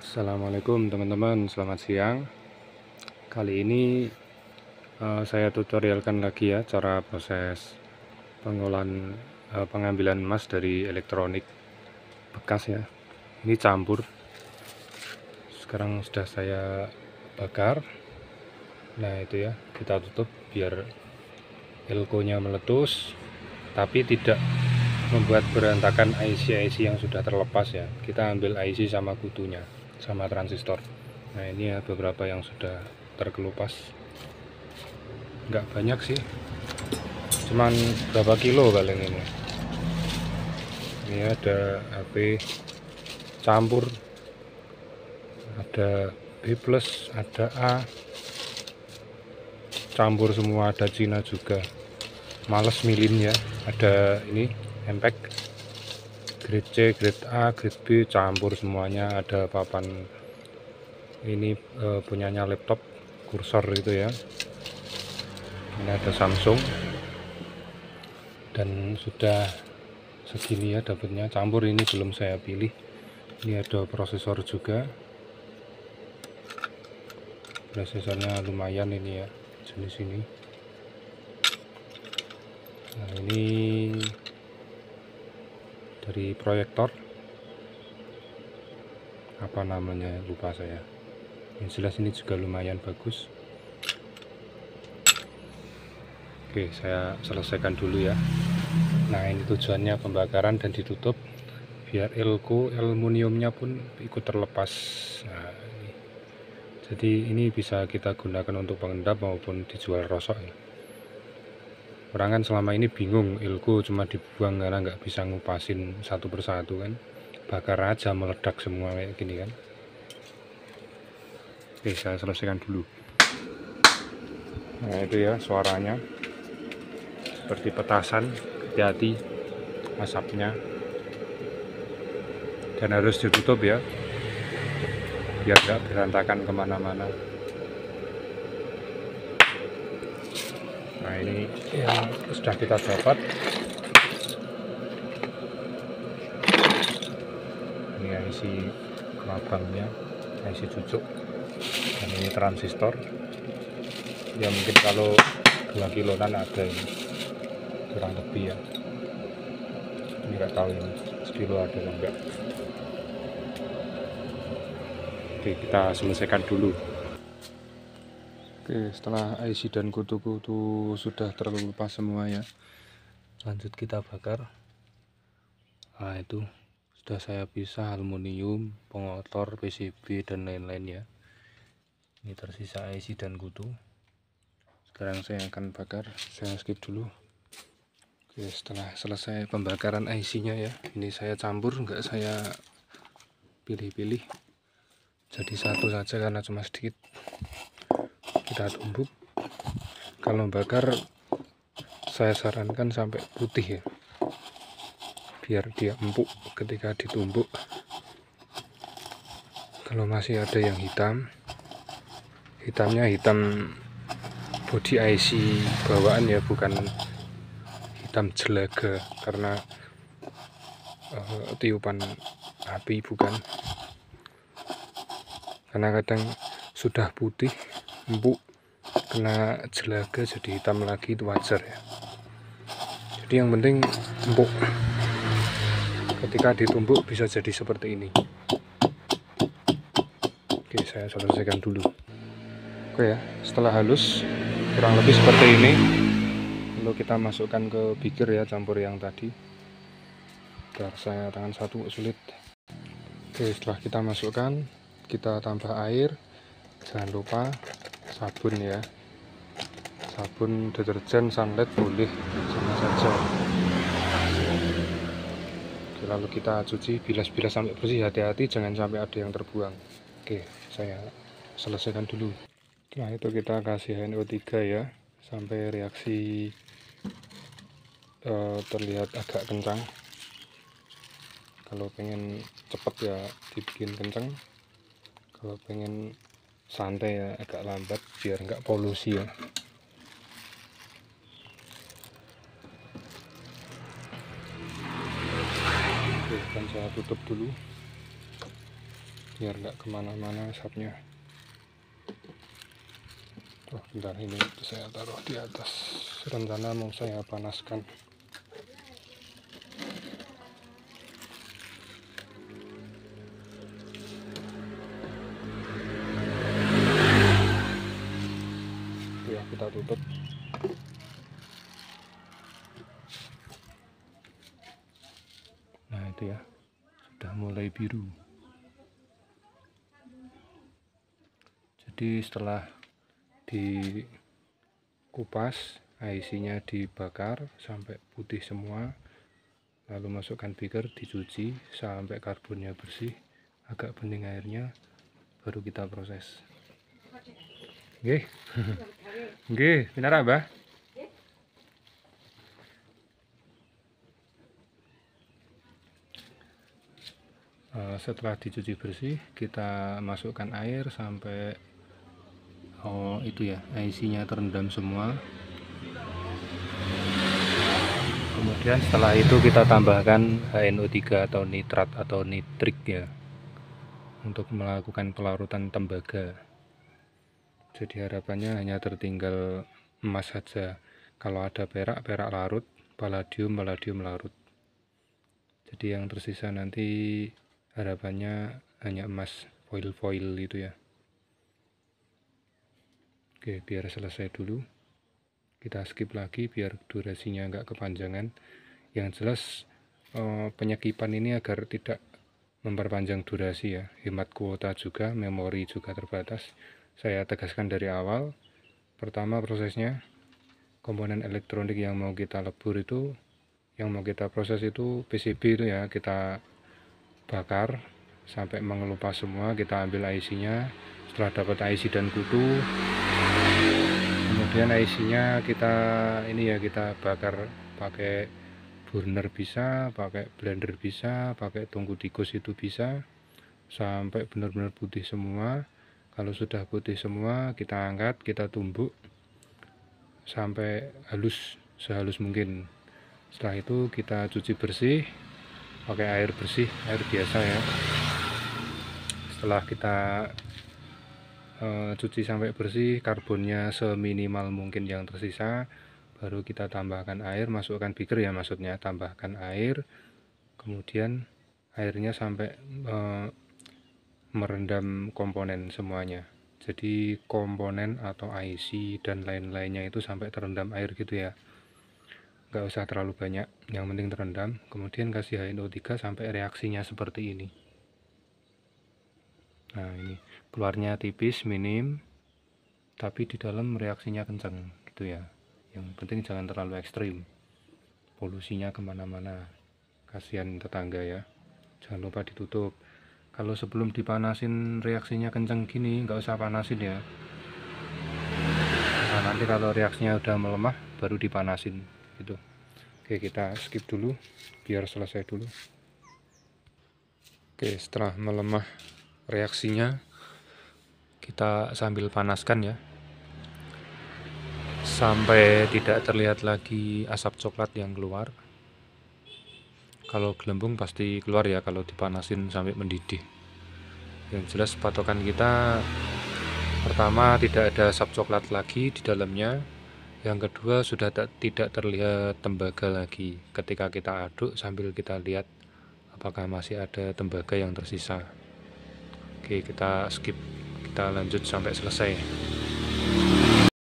Assalamualaikum teman-teman, selamat siang. Kali ini saya tutorialkan lagi ya cara proses pengolahan pengambilan emas dari elektronik bekas ya. Ini campur. Sekarang sudah saya bakar. Nah itu ya, kita tutup biar elko-nya meletus, tapi tidak membuat berantakan IC-IC yang sudah terlepas ya. Kita ambil IC sama kutunya, sama transistor. Nah ini ya beberapa yang sudah terkelupas, nggak banyak sih, cuman berapa kilo paling ini. Ini ada HP campur, ada B+, ada A campur semua, ada Cina juga, males milin ya. Ada ini impact grade C, grade A, grade B campur semuanya. Ada papan ini punyanya laptop kursor itu ya. Ini ada Samsung dan sudah segini ya dapatnya campur. Ini belum saya pilih. Ini ada prosesor juga, prosesornya lumayan ini ya, jenis ini. Nah ini dari proyektor, apa namanya lupa saya. Yang jelas ini juga lumayan bagus. Oke, saya selesaikan dulu ya. Nah ini tujuannya pembakaran dan ditutup biar elko aluminiumnya pun ikut terlepas. Nah, jadi ini bisa kita gunakan untuk pengendap maupun dijual rosok ya. Orang kan selama ini bingung, elko cuma dibuang karena nggak bisa ngupasin satu persatu kan, bakar aja meledak semua kayak gini kan. Oke, saya selesaikan dulu. Nah itu ya suaranya seperti petasan, hati-hati asapnya, dan harus ditutup ya biar nggak berantakan kemana-mana. Nah ini yang sudah kita dapat, ini isi kelabangnya, isi cucuk, dan ini transistor ya. Mungkin kalau 2 kiloan ada ini, kurang lebih ya. Ini nggak tahu ini sekilo ada atau enggak. Oke, kita selesaikan dulu. Oke, setelah IC dan kutu-kutu sudah terlepas semua ya, lanjut kita bakar. Nah itu sudah saya pisah aluminium, pengotor, PCB dan lain-lain ya. Ini tersisa IC dan kutu. Sekarang saya akan bakar. Saya skip dulu. Oke, setelah selesai pembakaran IC-nya ya, ini saya campur, nggak saya pilih-pilih, jadi satu saja karena cuma sedikit. Kita tumbuk. Kalau bakar saya sarankan sampai putih ya, biar dia empuk ketika ditumbuk. Kalau masih ada yang hitam, hitamnya hitam body IC bawaan ya, bukan hitam jelaga karena tiupan api, bukan. Karena kadang sudah putih empuk kena jelaga jadi hitam lagi, itu wajar ya. Jadi yang penting empuk, ketika ditumbuk bisa jadi seperti ini. Oke, saya selesaikan dulu. Oke ya, setelah halus kurang lebih seperti ini, lalu kita masukkan ke beaker ya, campur yang tadi. Biar saya tangan satu sulit. Oke, setelah kita masukkan, kita tambah air. Jangan lupa sabun ya, sabun deterjen sunlight boleh sama saja. Oke, lalu kita cuci, bilas-bilas sampai bersih. Hati-hati jangan sampai ada yang terbuang. Oke, saya selesaikan dulu. Setelah itu kita kasih NO3 ya, sampai reaksi terlihat agak kencang. Kalau pengen cepet ya dibikin kencang, kalau pengen santai ya agak lambat biar nggak polusi ya. Oke, dan saya tutup dulu. biar nggak kemana-mana asapnya. Oh bentar, ini saya taruh di atas, rencana mau saya panaskan. Ya, kita tutup. Nah itu ya, sudah mulai biru. Jadi setelah dikupas, IC-nya dibakar sampai putih semua, lalu masukkan beaker, dicuci sampai karbonnya bersih, agak bening airnya, baru kita proses. Nggih. Nggih, pinara, Mbah? Setelah dicuci bersih, kita masukkan air sampai itu ya, IC-nya terendam semua. Kemudian setelah itu kita tambahkan HNO3 atau nitrat atau nitrik ya, untuk melakukan pelarutan tembaga. Jadi harapannya hanya tertinggal emas saja. Kalau ada perak, perak larut, palladium, palladium larut. Jadi yang tersisa nanti harapannya hanya emas foil-foil itu ya. Oke, biar selesai dulu. Kita skip lagi biar durasinya nggak kepanjangan. Yang jelas penyekipan ini agar tidak memperpanjang durasi ya. Hemat kuota juga, memori juga terbatas. Saya tegaskan dari awal. Pertama prosesnya, komponen elektronik yang mau kita lebur itu, yang mau kita proses itu PCB itu ya, kita bakar sampai mengelupas semua. Kita ambil IC-nya. Setelah dapat IC dan kutu, kemudian IC-nya kita bakar pakai burner bisa, pakai blender bisa, pakai tungku tikus itu bisa, sampai benar-benar putih semua. Kalau sudah putih semua, kita angkat, kita tumbuk sampai halus, sehalus mungkin. Setelah itu kita cuci bersih pakai air bersih, air biasa ya. Setelah kita cuci sampai bersih, karbonnya seminimal mungkin yang tersisa, baru kita tambahkan air, masukkan beaker ya, maksudnya tambahkan air, kemudian airnya sampai merendam komponen semuanya. Jadi komponen atau IC dan lain-lainnya itu sampai terendam air gitu ya, nggak usah terlalu banyak, yang penting terendam. Kemudian kasih HNO3 sampai reaksinya seperti ini. Nah ini keluarnya tipis, minim, tapi di dalam reaksinya kencang gitu ya. Yang penting jangan terlalu ekstrim, polusinya kemana-mana, kasihan tetangga ya. Jangan lupa ditutup. Kalau sebelum dipanasin reaksinya kencang gini, nggak usah panasin ya. Nah nanti kalau reaksinya udah melemah baru dipanasin gitu. Oke, kita skip dulu biar selesai dulu. Oke, setelah melemah reaksinya, kita sambil panaskan ya, sampai tidak terlihat lagi asap coklat yang keluar. Kalau gelembung pasti keluar ya kalau dipanasin sampai mendidih. Yang jelas patokan kita, pertama tidak ada asap coklat lagi di dalamnya. Yang kedua sudah tidak terlihat tembaga lagi. Ketika kita aduk sambil kita lihat apakah masih ada tembaga yang tersisa. Oke, kita skip, kita lanjut sampai selesai.